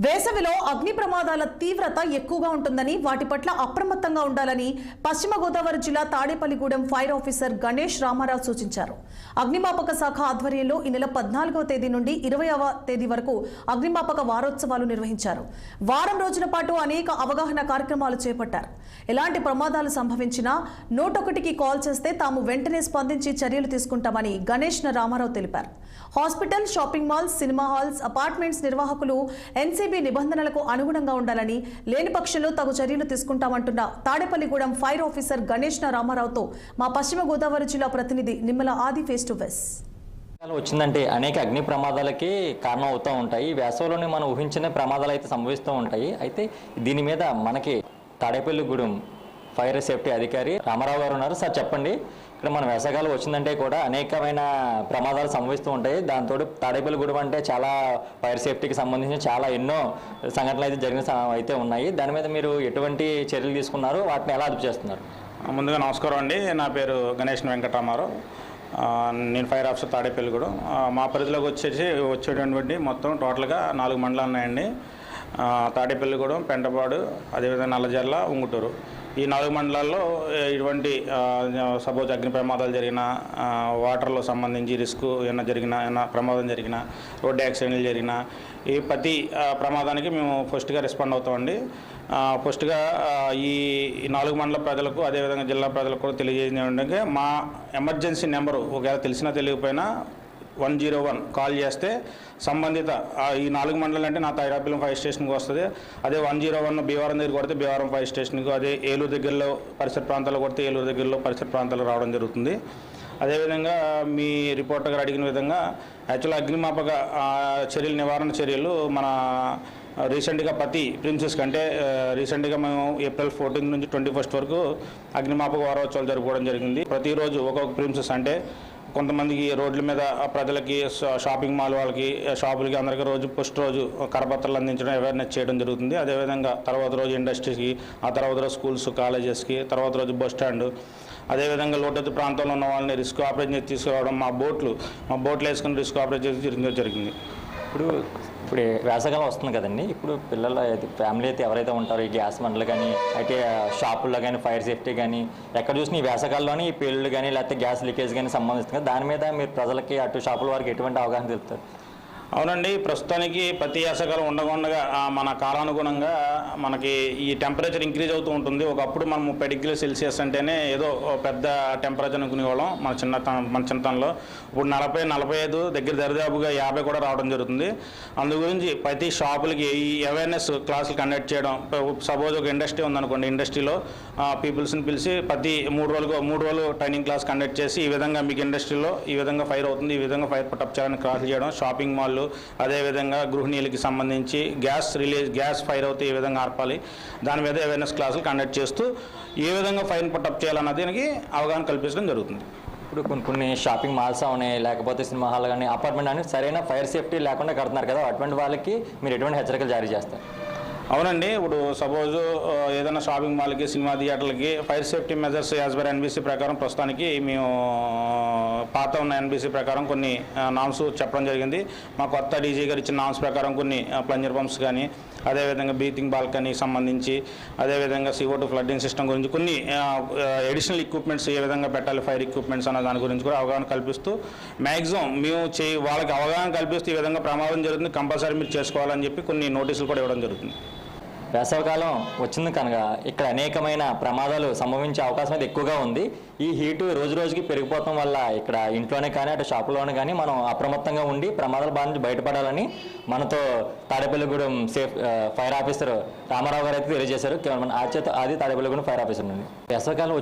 వేసవిలో అగ్ని ప్రమాదాల తీవ్రత ఎక్కువగా ఉంటుందని వాటి పట్ల అప్రమత్తంగా ఉండాలని పశ్చిమ గోదావరి జిల్లా తాడేపల్లిగూడెం ఫైర్ ఆఫీసర్ గణేష్ రామారావు సూచించారు. అగ్నిమాపక శాఖ ఆధ్వర్యంలో ఈ నెల 14వ తేదీ నుండి 20వ తేదీ వరకు అగ్నిమాపక వారోత్సవాలు నిర్వహించారు. వారం రోజుల పాటు అనేక అవగాహన కార్యక్రమాలు చేపట్టారు. ఎలాంటి ప్రమాదాలు సంభవించినా 101కి కాల్ చేస్తే తాము వెంటనే స్పందించి చర్యలు తీసుకుంటామని గణేష్ రామారావు తెలిపారు. Hospital, shopping malls, cinema halls, apartments నిర్వాహకులు ఎన్సీబీ నిబంధనలకు అనుగుణంగా ఉండాలని, లేని పక్షంలో తగు చర్యలు తీసుకుంటామంటున్న తాడేపల్లిగూడెం ఫైర్ ఆఫీసర్ గణేష్ రామారావుతో మా పశ్చిమ గోదావరి జిల్లా ప్రతినిధి నిమ్మల ఆది ఫేస్ టు ఫేస్. వచ్చిందంటే అనేక అగ్ని ప్రమాదాలకి కారణం అవుతూ ఉంటాయి. వేసవిలోనే మనం ఊహించిన ప్రమాదాలు అయితే సంభవిస్తూ ఉంటాయి. అయితే దీని మీద మనకి తాడేపల్లిగూడెం ఫైర్ సేఫ్టీ అధికారి రామారావు గారు ఉన్నారు. సార్ చెప్పండి, ఇక్కడ మన వేసవికాలం వచ్చిందంటే కూడా అనేకమైన ప్రమాదాలు సంభవిస్తూ ఉంటాయి. దాంతో తాడేపల్లిగూడెం అంటే చాలా ఫైర్ సేఫ్టీకి సంబంధించిన చాలా ఎన్నో సంఘటనలు అయితే జరిగిన అయితే ఉన్నాయి. దాని మీద మీరు ఎటువంటి చర్యలు తీసుకున్నారు, వాటిని ఎలా అదుపు చేస్తున్నారు? ముందుగా నమస్కారం అండి. నా పేరు గణేష్ వెంకటరామారావు. నేను ఫైర్ ఆఫీసర్ తాడేపల్లిగూడెం. మా పరిధిలోకి వచ్చేటటువంటి మొత్తం టోటల్గా 4 మండలాలు ఉన్నాయండి. తాడేపల్లిగూడెం, పెంటపాడు, అదేవిధంగా నల్లజర్ల, ఉంగుటూరు. ఈ 4 మండలాల్లో ఇటువంటి సపోజ్ అగ్ని ప్రమాదాలు జరిగిన, వాటర్లో సంబంధించి రిస్క్ ఏమైనా ప్రమాదం జరిగిన, రోడ్డు యాక్సిడెంట్లు జరిగిన, ఈ ప్రతి ప్రమాదానికి మేము ఫస్ట్గా రెస్పాండ్ అవుతామండి. ఫస్ట్గా ఈ 4 మండల ప్రజలకు, అదేవిధంగా జిల్లా ప్రజలకు కూడా తెలియజేసింది ఏంటంటే, మా ఎమర్జెన్సీ నెంబరు ఒకవేళ తెలిసినా తెలియకపోయినా 101 కాల్ చేస్తే సంబంధిత ఈ 4 మండలం అంటే నా తాడేపల్లిగూడెం ఫైర్ స్టేషన్కి వస్తుంది. అదే 101 భీమవరం దగ్గర కొడితే భీమవరం ఫైర్ స్టేషన్కి, అదే ఏలూరు దగ్గరలో పరిసర ప్రాంతాల్లో కొడితే ఏలూరు దగ్గరలో పరిసర ప్రాంతాలు రావడం జరుగుతుంది. అదేవిధంగా మీ రిపోర్టర్ గారు అడిగిన విధంగా యాక్చువల్గా అగ్నిమాపక చర్యలు, నివారణ చర్యలు మన రీసెంట్గా ప్రతి ప్రిన్సెస్ కంటే రీసెంట్గా మేము ఏప్రిల్ 14 నుంచి 21 వరకు అగ్నిమాపక వారోత్సవాలు జరుపుకోవడం జరిగింది. ప్రతిరోజు ఒక్కొక్క ప్రిన్సెస్ అంటే కొంతమందికి రోడ్ల మీద ప్రజలకి, షాపింగ్ మాల్ వాళ్ళకి, షాపులకి అందరికీ రోజు ఫస్ట్ రోజు కరపత్రాలు అందించడం, అవేర్నెస్ చేయడం జరుగుతుంది. అదేవిధంగా తర్వాత రోజు ఇండస్ట్రీస్కి, ఆ తర్వాత రోజు స్కూల్స్, కాలేజెస్కి, తర్వాత రోజు బస్ స్టాండ్, అదేవిధంగా లోతట్టు ప్రాంతంలో ఉన్న వాళ్ళని రిస్క్ ఆపరేషన్ తీసుకురావడం, మా బోట్లు వేసుకుని రిస్క్ ఆపరేషన్ జరిగింది. ఇప్పుడు వేసవికాలం వస్తుంది కదండి. ఇప్పుడు పిల్లలు ఫ్యామిలీ అయితే ఎవరైతే ఉంటారో ఈ గ్యాస్ మంటలు కానీ, అయితే షాపుల్లో కానీ, ఫైర్ సేఫ్టీ కానీ, ఎక్కడ చూసిన ఈ వేసవికాలంలోని ఈ పేలుళ్ళు కానీ లేకపోతే గ్యాస్ లీకేజ్ కానీ సంబంధిస్తుంది. దాని మీద మీరు ప్రజలకి, అటు షాపుల వారికి ఎటువంటి అవగాహన తెలుపుతారు? అవునండి, ప్రస్తుతానికి ప్రతి వేసవికాలం ఉండగా మన కాలానుగుణంగా మనకి ఈ టెంపరేచర్ ఇంక్రీజ్ అవుతూ ఉంటుంది. ఒకప్పుడు మనం 30 డిగ్రీల సెల్సియస్ అంటేనే ఏదో పెద్ద టెంపరేచర్ అనుకునేవాళ్ళం మన చిన్నతనంలో. ఇప్పుడు 40, 45 దగ్గర దరిదాపుగా 50 కూడా రావడం జరుగుతుంది. అందు గురించి ప్రతి షాపులకి ఈ అవేర్నెస్ క్లాసులు కండక్ట్ చేయడం. సపోజ్ ఒక ఇండస్ట్రీ ఉందనుకోండి, ఇండస్ట్రీలో పీపుల్స్ని పిలిచి ప్రతి 3 రోజులు ట్రైనింగ్ క్లాస్ కండక్ట్ చేసి, ఈ విధంగా మీకు ఇండస్ట్రీలో ఈ విధంగా ఫైర్ అవుతుంది, ఈ విధంగా ఫైర్ పుటప్ చేయాలని క్లాసులు చేయడం. షాపింగ్ మాల్, అదేవిధంగా గృహిణీలకి సంబంధించి గ్యాస్ ఫైర్ అవుతే ఏ విధంగా ఆర్పాలి, దాని మీద అవేర్నెస్ క్లాసులు కండక్ట్ చేస్తూ ఏ విధంగా ఫైర్ పుటప్ చేయాలన్న దానికి అవగాహన కల్పించడం జరుగుతుంది. ఇప్పుడు కొన్ని షాపింగ్ మాల్స్ ఉన్నాయి, లేకపోతే సినిమా హాల్ కానీ, అపార్ట్మెంట్ అని సరైన ఫైర్ సేఫ్టీ లేకుండా కడుతున్నారు కదా, అటువంటి వాళ్ళకి మీరు ఎటువంటి హెచ్చరికలు జారీ చేస్తారు? అవునండి, ఇప్పుడు సపోజ్ ఏదైనా షాపింగ్ మాల్కి, సినిమా థియేటర్లకి fire safety measures as per NBC ప్రకారం ప్రస్తుతానికి మేము పాత ఉన్న ఎన్బీసీ ప్రకారం కొన్ని నామ్స్ చెప్పడం జరిగింది. మా కొత్త డీజీ గారు ఇచ్చిన నామ్స్ ప్రకారం కొన్ని ప్లంజర్ పంప్స్ కానీ, అదేవిధంగా బ్రీతింగ్ బాల్కనీకి సంబంధించి, అదేవిధంగా CO2 ఫ్లడ్డింగ్ సిస్టమ్ గురించి కొన్ని అడిషనల్ ఎక్విప్మెంట్స్ ఏ విధంగా పెట్టాలి, ఫైర్ ఎక్విప్మెంట్స్ అన్న దాని గురించి కూడా అవగాహన కల్పిస్తూ మ్యాక్సిమం మేము వాళ్ళకి అవగాహన కల్పిస్తూ ఈ విధంగా ప్రమాదం జరుగుతుంది, కంపల్సరీ మీరు చేసుకోవాలని చెప్పి కొన్ని నోటీసులు కూడా ఇవ్వడం జరుగుతుంది. వేసవికాలం వచ్చింది కనుక ఇక్కడ అనేకమైన ప్రమాదాలు సంభవించే అవకాశం అయితే ఎక్కువగా ఉంది. ఈ హీటు రోజు రోజుకి పెరిగిపోవడం వల్ల ఇక్కడ ఇంట్లోనే కానీ, అటు షాపులోనే కానీ మనం అప్రమత్తంగా ఉండి ప్రమాదాల బారి నుంచి బయటపడాలని మనతో తాడేపల్లిగూడెం ఫైర్ ఆఫీసర్ రామారావు గారు అయితే తెలియజేశారు. ఆది తాడేపల్లిగూడెం ఫైర్ ఆఫీసర్ నుండి. వేసవికాలం